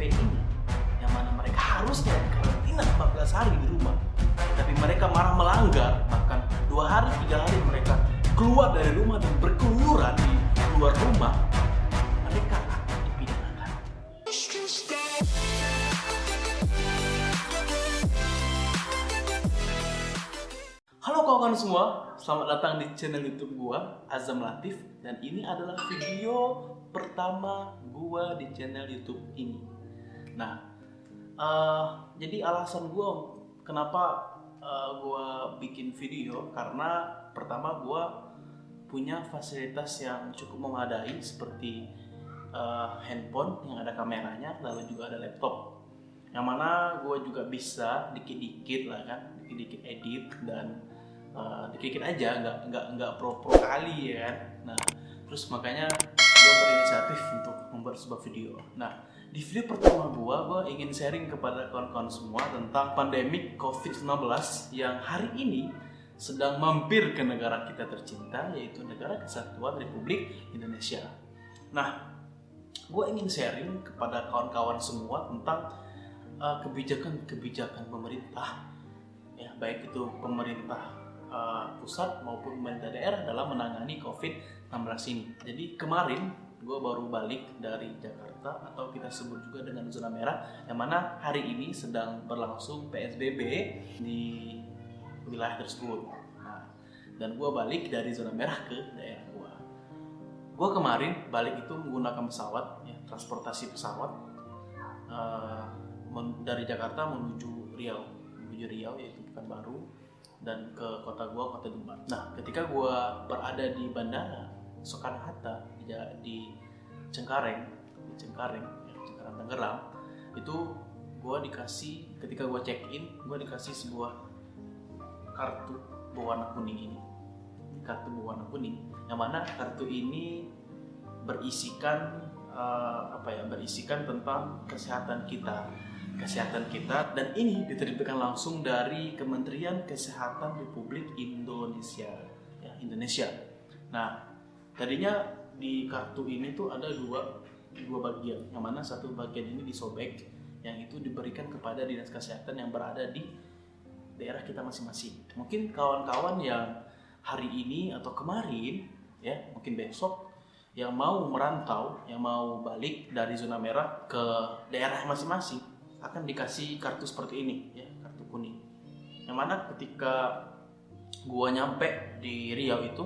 PSBB ini, yang mana mereka harusnya karantina 14 hari di rumah, tapi mereka malah melanggar, bahkan 2 hari 3 hari mereka keluar dari rumah dan berkeluaran di luar rumah, mereka akan dipidanakan. Halo kawan-kawan semua, selamat datang di channel YouTube gua, Azam Latif, dan ini adalah video pertama gua di channel YouTube ini. Nah, jadi alasan gua kenapa gua bikin video, karena pertama gua punya fasilitas yang cukup memadai seperti handphone yang ada kameranya, lalu juga ada laptop, yang mana gua juga bisa dikit-dikit lah kan, dikit-dikit edit dan dikit-dikit aja, nggak pro kali ya kan. Nah, terus makanya gue berinisiatif untuk membuat sebuah video. Nah, di video pertama gue ingin sharing kepada kawan-kawan semua tentang pandemik COVID-19 yang hari ini sedang mampir ke negara kita tercinta, yaitu Negara Kesatuan Republik Indonesia. Nah, gue ingin sharing kepada kawan-kawan semua tentang kebijakan-kebijakan pemerintah, ya, baik itu pemerintah pusat maupun pemerintah daerah dalam menangani COVID-19 ini. Jadi kemarin gue baru balik dari Jakarta, atau kita sebut juga dengan zona merah, yang mana hari ini sedang berlangsung PSBB di wilayah tersebut. Nah, dan gue balik dari zona merah ke daerah gue. Gue kemarin balik itu menggunakan pesawat, ya, transportasi pesawat dari Jakarta menuju Riau, yaitu Pekanbaru, dan ke kota Demak. Nah, ketika gua berada di bandara Soekarno-Hatta di Cengkareng, Tangerang, itu gua dikasih, ketika gua check in, gua dikasih sebuah kartu berwarna kuning ini. Kartu berwarna kuning, yang mana kartu ini berisikan berisikan tentang kesehatan kita, dan ini diterbitkan langsung dari Kementerian Kesehatan Republik Indonesia, ya, Indonesia. Nah, tadinya di kartu ini tuh ada dua bagian, yang mana satu bagian ini disobek, yang itu diberikan kepada dinas kesehatan yang berada di daerah kita masing-masing. Mungkin kawan-kawan yang hari ini atau kemarin, ya, mungkin besok, yang mau merantau, yang mau balik dari zona merah ke daerah masing-masing, akan dikasih kartu seperti ini, ya, kartu kuning. Yang mana ketika gua nyampe di Riau itu,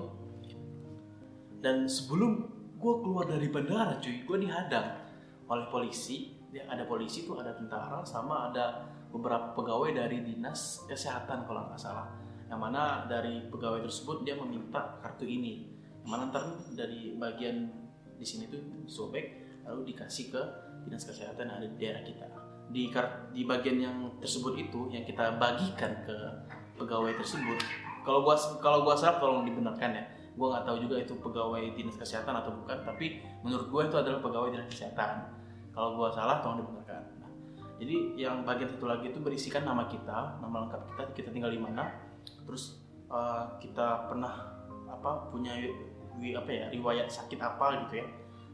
dan sebelum gua keluar dari bandara, cuy, gua dihadang oleh polisi. Ya, ada polisi tuh, ada tentara, sama ada beberapa pegawai dari dinas kesehatan kalau nggak salah. Yang mana dari pegawai tersebut dia meminta kartu ini. Yang mana ntar dari bagian di sini tuh sobek, lalu dikasih ke dinas kesehatan yang ada di daerah kita. Di bagian yang tersebut itu yang kita bagikan ke pegawai tersebut. Kalau gua salah tolong dibenarkan ya. Gua nggak tahu juga itu pegawai dinas kesehatan atau bukan, tapi menurut gua itu adalah pegawai dinas kesehatan. Kalau gua salah tolong dibenarkan. Nah, jadi yang bagian satu lagi itu berisikan nama kita, nama lengkap kita tinggal di mana, terus kita pernah punya riwayat sakit apa gitu ya.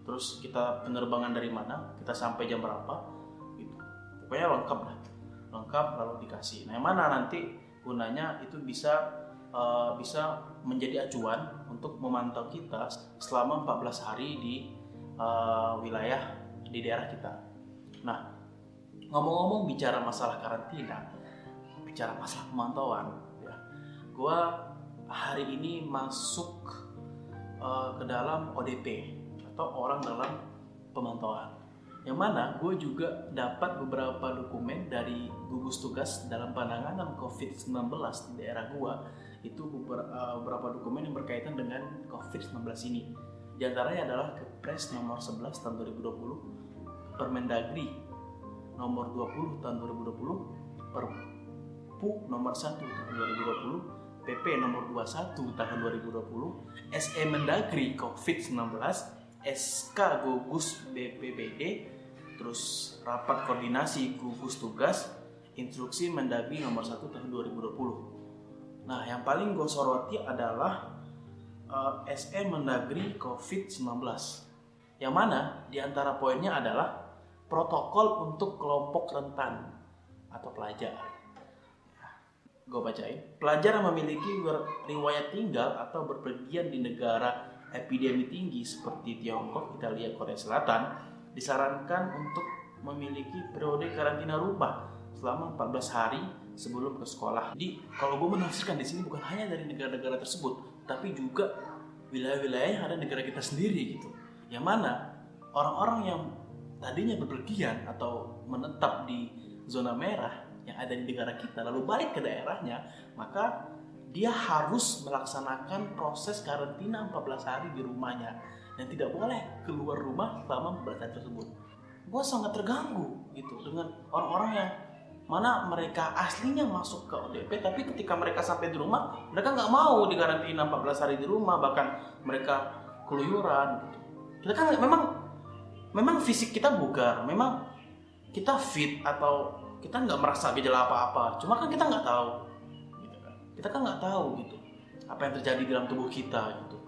Terus kita penerbangan dari mana, kita sampai jam berapa. Pokoknya lengkap lalu dikasih. Nah, yang mana nanti gunanya itu bisa menjadi acuan untuk memantau kita selama 14 hari di wilayah di daerah kita. Nah, ngomong-ngomong bicara masalah karantina, bicara masalah pemantauan, ya, gua hari ini masuk ke dalam ODP atau orang dalam pemantauan. Yang mana gue juga dapat beberapa dokumen dari gugus tugas dalam penanganan COVID-19 di daerah gue. Itu beberapa dokumen yang berkaitan dengan COVID-19 ini. Di antaranya adalah Kepres nomor 11 tahun 2020, Permendagri nomor 20 tahun 2020, Perpu nomor 1 tahun 2020, PP nomor 21 tahun 2020, SE Mendagri COVID-19, SK Gugus BPBD, terus rapat koordinasi gugus tugas, instruksi Mendagri nomor 1 tahun 2020. Nah, yang paling gue soroti adalah SE Mendagri COVID-19, yang mana diantara poinnya adalah protokol untuk kelompok rentan atau pelajar. Gue bacain. Pelajar yang memiliki riwayat tinggal atau berpergian di negara epidemi tinggi seperti Tiongkok, Italia, Korea Selatan disarankan untuk memiliki periode karantina rumah selama 14 hari sebelum ke sekolah. Jadi kalau gue menafsirkan di sini bukan hanya dari negara-negara tersebut, tapi juga wilayah-wilayah yang ada di negara kita sendiri gitu. Yang mana orang-orang yang tadinya berpergian atau menetap di zona merah yang ada di negara kita lalu balik ke daerahnya, maka dia harus melaksanakan proses karantina 14 hari di rumahnya dan tidak boleh keluar rumah selama 14 hari tersebut. Gue sangat terganggu gitu dengan orang-orang yang mana mereka aslinya masuk ke ODP, tapi ketika mereka sampai di rumah mereka nggak mau dikarantina 14 hari di rumah, bahkan mereka keluyuran gitu. Kita kan memang fisik kita bugar, memang kita fit atau kita nggak merasa gejala apa-apa, cuma kan kita nggak tahu gitu kan. Kita kan nggak tahu gitu apa yang terjadi dalam tubuh kita gitu.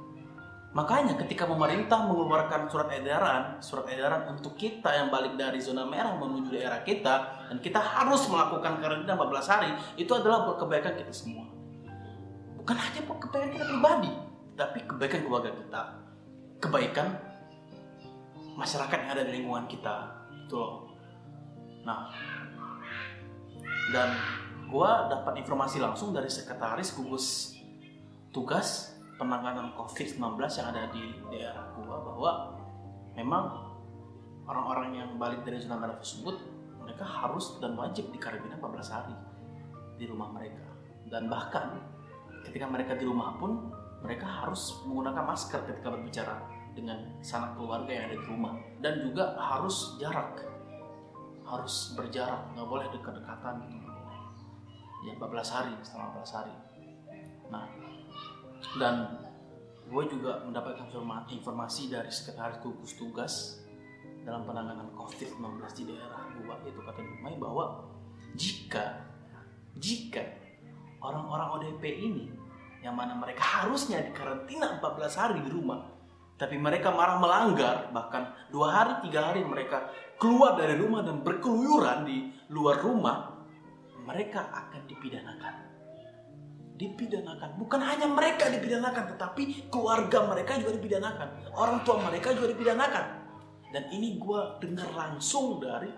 Makanya ketika pemerintah mengeluarkan surat edaran untuk kita yang balik dari zona merah menuju daerah kita, dan kita harus melakukan karantina 14 hari, itu adalah buat kebaikan kita semua. Bukan hanya buat kebaikan kita pribadi, tapi kebaikan keluarga kita, kebaikan masyarakat yang ada di lingkungan kita, gitu loh. Nah, dan gue dapat informasi langsung dari sekretaris gugus tugas penanganan COVID-19 yang ada di daerah gue bahwa memang orang-orang yang balik dari zona merah tersebut mereka harus dan wajib dikarantina 14 hari di rumah mereka, dan bahkan ketika mereka di rumah pun mereka harus menggunakan masker ketika berbicara dengan sanak keluarga yang ada di rumah, dan juga harus berjarak, nggak boleh dekat-dekatan gitu. Ya 14 hari, selama 14 hari. Nah, dan gue juga mendapatkan informasi dari sekretaris gugus tugas dalam penanganan COVID-19 di daerah gue, itu kata Dumai, bahwa jika orang-orang ODP ini yang mana mereka harusnya dikarantina 14 hari di rumah, tapi mereka malah melanggar, bahkan 2 hari, 3 hari mereka keluar dari rumah dan berkeluyuran di luar rumah, mereka akan dipidanakan. Bukan hanya mereka dipidanakan, tetapi keluarga mereka juga dipidanakan, orang tua mereka juga dipidanakan. Dan ini gue dengar langsung dari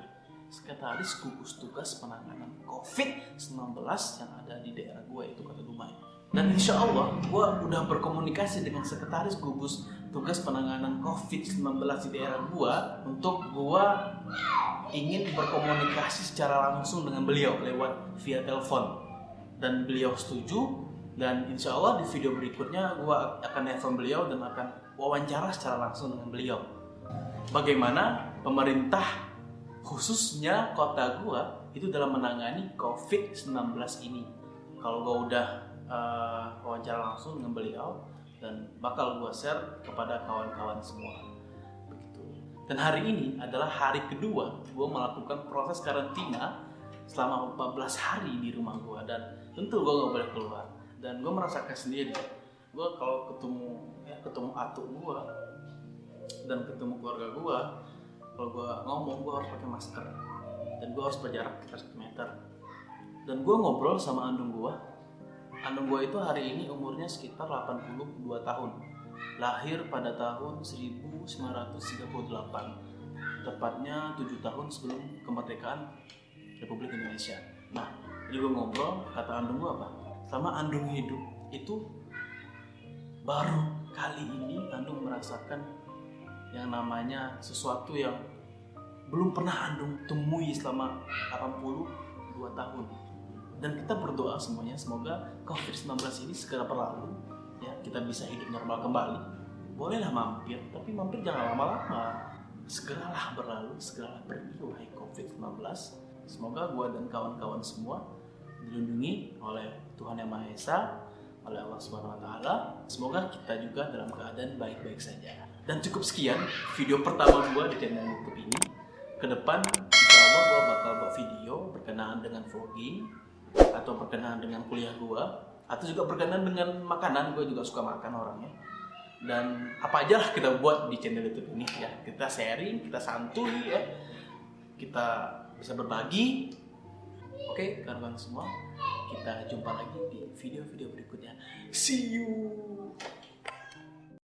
sekretaris gugus tugas penanganan COVID-19 yang ada di daerah gue, itu kata Dumai. Dan insya Allah gue udah berkomunikasi dengan sekretaris gugus tugas penanganan COVID-19 di daerah gue untuk gue ingin berkomunikasi secara langsung dengan beliau lewat via telepon, dan beliau setuju. Dan insya Allah di video berikutnya gue akan nelfon beliau dan akan wawancara secara langsung dengan beliau bagaimana pemerintah khususnya kota gue itu dalam menangani COVID-19 ini. Kalau gue udah wawancara langsung dengan beliau, dan bakal gue share kepada kawan-kawan semua begitu. Dan hari ini adalah hari kedua gue melakukan proses karantina selama 14 hari di rumah gue, dan tentu gue gak boleh keluar. Dan gue merasakan sendiri, gue kalau ketemu atuk gue dan ketemu keluarga gue, kalau gue ngomong gue harus pakai masker dan gue harus berjarak sekitar 1 meter. Dan gue ngobrol sama andung gue itu hari ini umurnya sekitar 82 tahun, lahir pada tahun 1938, tepatnya 7 tahun sebelum kemerdekaan Republik Indonesia. Nah, jadi gue ngobrol, kata andung gue apa? Selama andung hidup itu baru kali ini andung merasakan yang namanya sesuatu yang belum pernah andung temui selama 82 tahun. Dan kita berdoa semuanya semoga COVID-19 ini segera berlalu, ya, kita bisa hidup normal kembali. Bolehlah mampir, tapi mampir jangan lama-lama. Segeralah berlalu, segeralah pergi wahai COVID-19. Semoga gua dan kawan-kawan semua dilindungi oleh Tuhan Yang Maha Esa, oleh Allah Subhanahu wa taala. Semoga kita juga dalam keadaan baik-baik saja. Dan cukup sekian video pertama gua di channel YouTube ini. Kedepan insyaallah gua bakal buat video berkenaan dengan vlogging, atau berkenaan dengan kuliah gua, atau juga berkenaan dengan makanan. Gua juga suka makan orangnya. Dan apa aja lah kita buat di channel YouTube ini, ya. Kita sharing, kita santuy, ya. kita bisa berbagi. Oke, kawan-kawan semua, kita jumpa lagi di video-video berikutnya. See you.